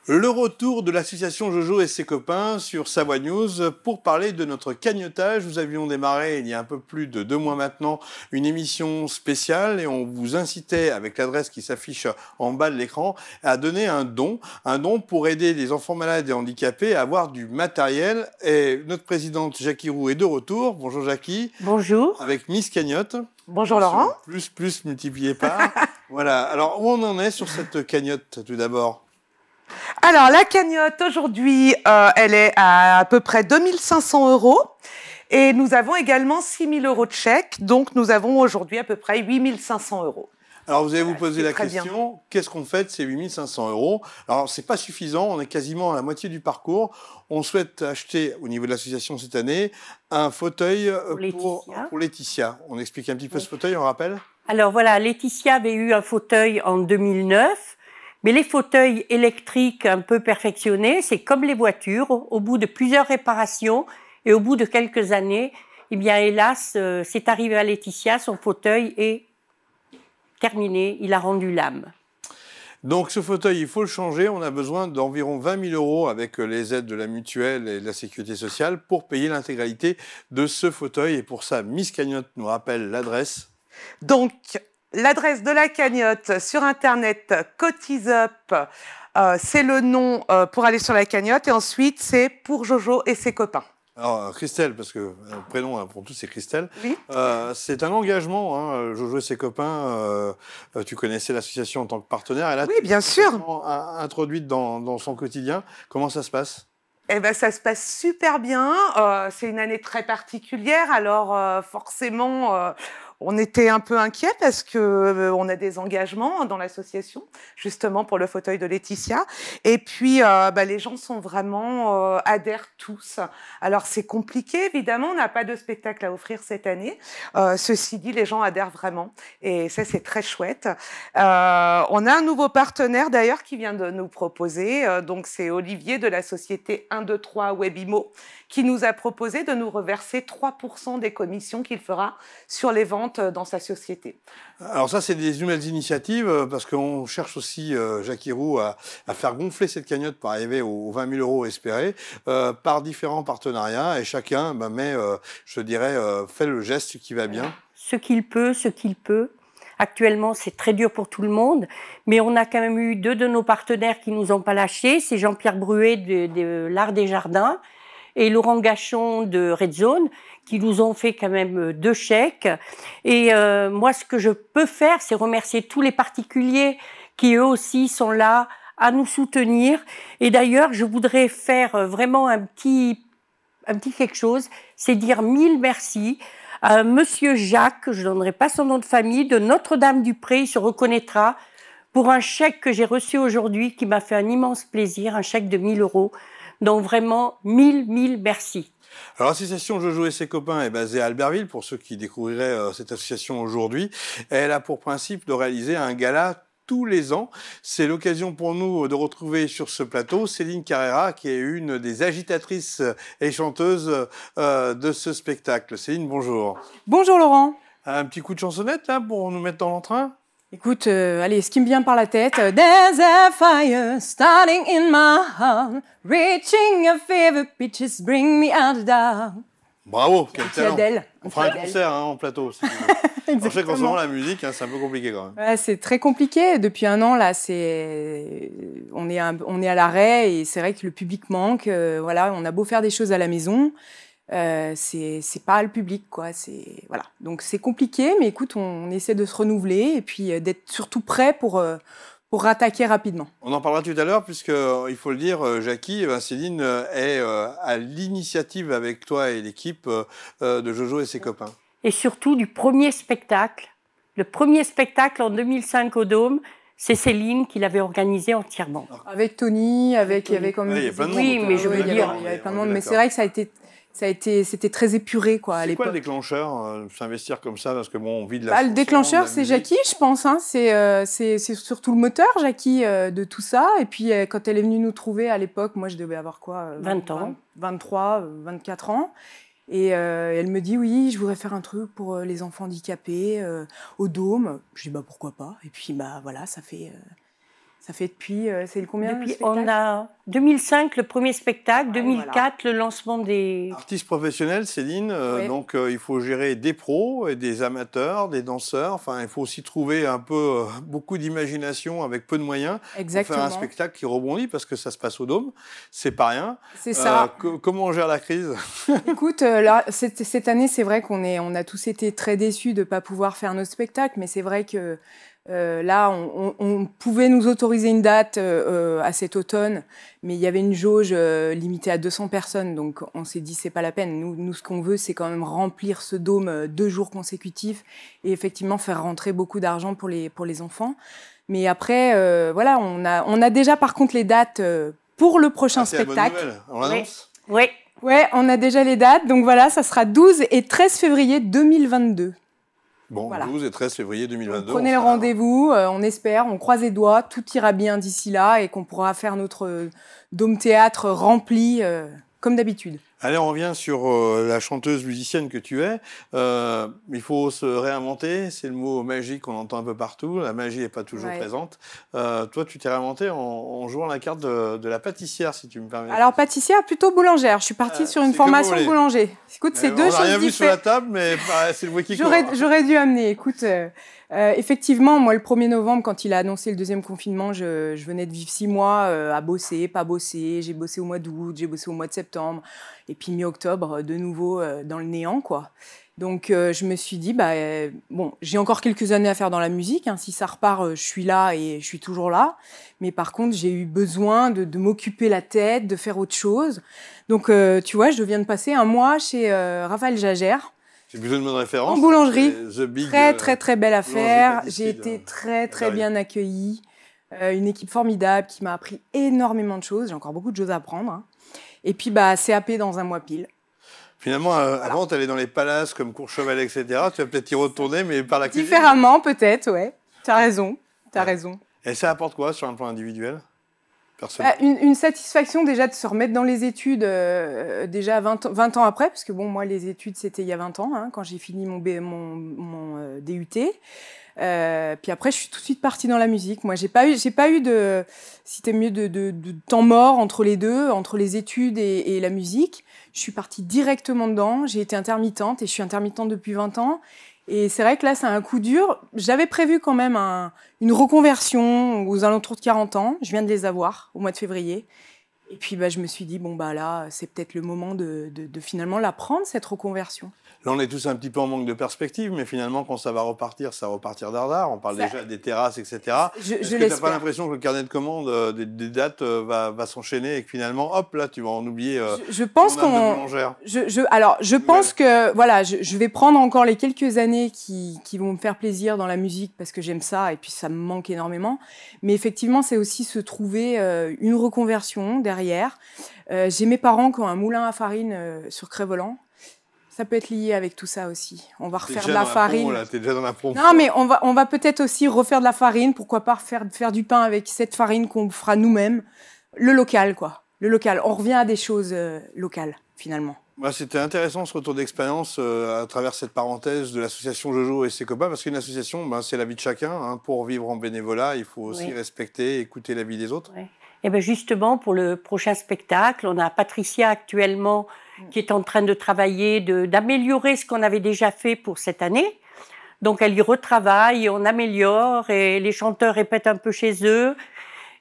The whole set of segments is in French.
Le retour de l'association Jojo et ses copains sur Savoie News pour parler de notre cagnotage. Nous avions démarré il y a un peu plus de 2 mois maintenant une émission spéciale et on vous incitait avec l'adresse qui s'affiche en bas de l'écran à donner un don pour aider les enfants malades et handicapés à avoir du matériel. Et notre présidente Jackie Roux est de retour. Bonjour Jackie. Bonjour. Avec Miss Cagnotte. Bonjour Laurent. Plus multiplié par. Voilà. Alors où on en est sur cette cagnotte tout d'abord? Alors, la cagnotte, aujourd'hui, elle est à peu près 2500 €. Et nous avons également 6000 € de chèques. Donc, nous avons aujourd'hui à peu près 8500 €. Alors, vous allez vous poser la question, qu'est-ce qu'on fait de ces 8500 €? Alors, c'est pas suffisant, on est quasiment à la moitié du parcours. On souhaite acheter, au niveau de l'association cette année, un fauteuil pour Laetitia. On explique un petit peu ce fauteuil, on rappelle? Alors voilà, Laetitia avait eu un fauteuil en 2009. Mais les fauteuils électriques un peu perfectionnés, c'est comme les voitures. Au bout de plusieurs réparations et au bout de quelques années, eh bien hélas, c'est arrivé à Laetitia, son fauteuil est terminé, il a rendu l'âme. Donc ce fauteuil, il faut le changer. On a besoin d'environ 20 000 € avec les aides de la mutuelle et de la sécurité sociale pour payer l'intégralité de ce fauteuil. Et pour ça, Miss Cagnotte nous rappelle l'adresse. Donc, l'adresse de la cagnotte sur Internet, CotisUp, c'est le nom pour aller sur la cagnotte. Et ensuite, c'est pour Jojo et ses copains. Alors, Christelle, parce que le prénom pour tous, c'est Christelle. Oui. C'est un engagement, hein, Jojo et ses copains. Tu connaissais l'association en tant que partenaire. Elle a oui, bien sûr. Introduite dans son quotidien. Comment ça se passe? Eh ben, ça se passe super bien. C'est une année très particulière. Alors, forcément, on était un peu inquiets parce que on a des engagements dans l'association, justement pour le fauteuil de Laetitia. Et puis, les gens sont vraiment adhèrent tous. Alors, c'est compliqué, évidemment. On n'a pas de spectacle à offrir cette année. Ceci dit, les gens adhèrent vraiment. Et ça, c'est très chouette. On a un nouveau partenaire, d'ailleurs, qui vient de nous proposer. Donc, c'est Olivier de la société 1, 2, 3 Webimo qui nous a proposé de nous reverser 3% des commissions qu'il fera sur les ventes dans sa société. Alors ça, c'est des nouvelles initiatives parce qu'on cherche aussi, Jackie Roux, à faire gonfler cette cagnotte pour arriver aux 20 000 € espérés par différents partenariats et chacun je dirais, fait le geste qui va bien. Ce qu'il peut. Actuellement, c'est très dur pour tout le monde, mais on a quand même eu 2 de nos partenaires qui nous ont pas lâchés. C'est Jean-Pierre Bruet de l'Art des Jardins et Laurent Gachon de Red Zone, qui nous ont fait quand même 2 chèques. Et moi, ce que je peux faire, c'est remercier tous les particuliers qui, eux aussi, sont là à nous soutenir. Et d'ailleurs, je voudrais faire vraiment un petit quelque chose, c'est dire 1000 merci à Monsieur Jacques, je ne donnerai pas son nom de famille, de Notre-Dame-du-Pré, il se reconnaîtra, pour un chèque que j'ai reçu aujourd'hui, qui m'a fait un immense plaisir, un chèque de 1000 €. Donc vraiment, 1000 merci. Alors l'association Jojo et ses copains est basée à Albertville, pour ceux qui découvriraient cette association aujourd'hui. Elle a pour principe de réaliser un gala tous les ans. C'est l'occasion pour nous de retrouver sur ce plateau Céline Carrera, qui est une des agitatrices et chanteuses de ce spectacle. Céline, bonjour. Bonjour Laurent. Un petit coup de chansonnette là pour nous mettre dans l'entrain? Écoute, allez, ce qui me vient par la tête. There's a fire starting in my heart, reaching a fever pitches, bring me out of doubt. Bravo, quel talent. Adèle. On fera un concert en plateau. Je sais qu'en ce moment, la musique, c'est un peu compliqué quand même. Ouais, c'est très compliqué. Depuis un an, là, on est à l'arrêt et c'est vrai que le public manque. Voilà, on a beau faire des choses à la maison, c'est pas le public, quoi. Voilà. Donc c'est compliqué, mais écoute, on essaie de se renouveler et puis d'être surtout prêt pour rattaquer rapidement. On en parlera tout à l'heure, puisque, il faut le dire, Jackie, Céline est à l'initiative avec toi et l'équipe de Jojo et ses copains. Et surtout du premier spectacle. Le premier spectacle en 2005 au Dôme, c'est Céline qui l'avait organisé entièrement. Avec Tony, il y avait comme... Ouais, il y a plein de monde. Oui, mais je veux dire... Il y avait plein de monde, mais c'est vrai que c'était très épuré, quoi, à l'époque. C'est quoi le déclencheur, s'investir comme ça, parce que bon, on vit de la chanson, le déclencheur, de la c'est musique. Jackie, je pense. Hein. C'est surtout le moteur, Jackie, de tout ça. Et puis, quand elle est venue nous trouver à l'époque, moi, je devais avoir quoi 20 ans. 23, 24 ans. Et elle me dit, oui, je voudrais faire un truc pour les enfants handicapés au Dôme. Je dis, pourquoi pas. Et puis, voilà, ça fait Ça fait depuis, c'est le combien Depuis, on a 2005 le premier spectacle, 2004 le lancement des... Artiste professionnel, Céline, donc il faut gérer des pros et des amateurs, des danseurs. Enfin, il faut aussi trouver un peu beaucoup d'imagination avec peu de moyens. Exactement. Pour faire un spectacle qui rebondit parce que ça se passe au Dôme, c'est pas rien. C'est ça. Comment on gère la crise? Écoute, là, cette année, c'est vrai on a tous été très déçus de ne pas pouvoir faire notre spectacle, mais c'est vrai que là, on pouvait nous autoriser une date à cet automne, mais il y avait une jauge limitée à 200 personnes, donc on s'est dit c'est pas la peine. Nous, ce qu'on veut, c'est quand même remplir ce dôme 2 jours consécutifs et effectivement faire rentrer beaucoup d'argent pour les enfants. Mais après, voilà, on a déjà par contre les dates pour le prochain spectacle. C'est la bonne nouvelle. On l'annonce? Oui. Ouais, on a déjà les dates, donc voilà, ça sera 12 et 13 février 2022. Bon, voilà. 12 et 13 février 2022. Donc, prenez le rendez-vous, on espère, on croise les doigts, tout ira bien d'ici là et qu'on pourra faire notre Dôme Théâtre rempli comme d'habitude. Allez, on revient sur la chanteuse musicienne que tu es. Il faut se réinventer, c'est le mot magique qu'on entend un peu partout. La magie n'est pas toujours présente. Toi, tu t'es réinventé en jouant la carte de la pâtissière, si tu me permets. Alors, pâtissière, plutôt boulangère. Je suis partie sur une formation boulanger. Écoute, c'est deux choses différentes. On n'a rien vu sur la table, mais c'est le voix qui court. J'aurais dû amener. Écoute, effectivement, moi, le 1er novembre, quand il a annoncé le 2e confinement, je venais de vivre 6 mois à bosser, pas bosser. J'ai bossé au mois d'août, j'ai bossé au mois de septembre. Et puis mi-octobre, de nouveau dans le néant, quoi. Donc je me suis dit, bon, j'ai encore quelques années à faire dans la musique. Hein. Si ça repart, je suis là et je suis toujours là. Mais par contre, j'ai eu besoin de m'occuper la tête, de faire autre chose. Donc tu vois, je viens de passer 1 mois chez Raphaël Jagère. J'ai besoin de bonne référence. En boulangerie. Big, très belle affaire. J'ai été très bien accueillie. Une équipe formidable qui m'a appris énormément de choses. J'ai encore beaucoup de choses à apprendre. Hein. Et puis, CAP dans 1 mois pile. Finalement, avant, tu allais dans les palaces comme Courchevel, etc. Tu vas peut-être y retourner, mais par la cuisine. Différemment, peut-être, ouais. Tu as raison. Raison. Et ça apporte quoi sur un plan individuel? Une satisfaction déjà de se remettre dans les études déjà 20 ans après, parce que bon, moi, les études, c'était il y a 20 ans, hein, quand j'ai fini mon DUT. Puis après, je suis tout de suite partie dans la musique. Moi, j'ai pas eu de, si t'es mieux, de temps mort entre les deux, entre les études et la musique. Je suis partie directement dedans. J'ai été intermittente et je suis intermittente depuis 20 ans. Et c'est vrai que là, c'est un coup dur. J'avais prévu quand même une reconversion aux alentours de 40 ans. Je viens de les avoir au mois de février. Et puis, je me suis dit, bon, là, c'est peut-être le moment de finalement la prendre, cette reconversion. Là, on est tous un petit peu en manque de perspective, mais finalement, quand ça va repartir dardard. On parle déjà des terrasses, etc. Est-ce que tu n'as pas l'impression que le carnet de commandes des dates va s'enchaîner et que finalement, hop, là, tu vas en oublier je pense je pense que, voilà, je vais prendre encore les quelques années qui vont me faire plaisir dans la musique parce que j'aime ça et puis ça me manque énormément. Mais effectivement, c'est aussi se trouver une reconversion derrière. J'ai mes parents qui ont un moulin à farine sur Cré-Voland. Ça peut être lié avec tout ça aussi. On va refaire de la farine. T'es déjà dans la promo. Non, mais on va peut-être aussi refaire de la farine. Pourquoi pas faire du pain avec cette farine qu'on fera nous-mêmes. Le local, quoi. Le local. On revient à des choses locales, finalement. C'était intéressant ce retour d'expérience à travers cette parenthèse de l'association Jojo et ses copains, parce qu'une association, c'est la vie de chacun. Hein. Pour vivre en bénévolat, il faut aussi respecter, écouter la vie des autres. Oui. Et bien justement, pour le prochain spectacle, on a Patricia actuellement qui est en train de travailler, d'améliorer ce qu'on avait déjà fait pour cette année. Donc elle y retravaille, on améliore et les chanteurs répètent un peu chez eux.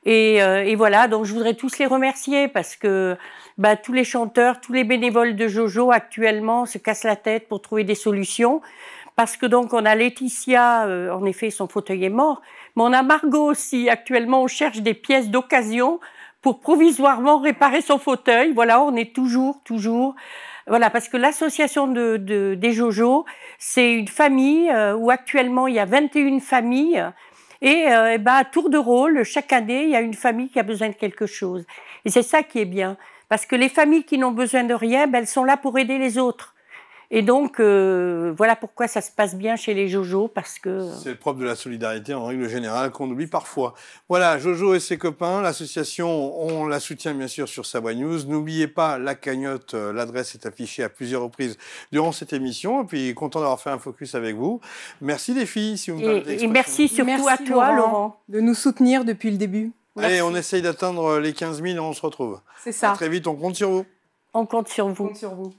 Et voilà, donc je voudrais tous les remercier parce que tous les chanteurs, tous les bénévoles de Jojo actuellement se cassent la tête pour trouver des solutions. Parce que donc on a Laetitia, en effet son fauteuil est mort, mais on a Margot aussi. Actuellement on cherche des pièces d'occasion pour provisoirement réparer son fauteuil. Voilà, on est toujours, voilà, parce que l'association des Jojo, c'est une famille où actuellement il y a 21 familles et à tour de rôle, chaque année, il y a une famille qui a besoin de quelque chose. Et c'est ça qui est bien, parce que les familles qui n'ont besoin de rien, elles sont là pour aider les autres. Et donc, voilà pourquoi ça se passe bien chez les Jojo, parce que... C'est le propre de la solidarité en règle générale qu'on oublie parfois. Voilà, Jojo et ses copains, l'association, on la soutient bien sûr sur Savoie News. N'oubliez pas la cagnotte, l'adresse est affichée à plusieurs reprises durant cette émission. Et puis, content d'avoir fait un focus avec vous. Merci les filles, si vous me permettez l'expression. Et merci surtout à toi, Laurent, de nous soutenir depuis le début. Allez, on essaye d'atteindre les 15 000 et on se retrouve. C'est ça. À très vite, on compte sur vous. On compte sur vous. On compte sur vous.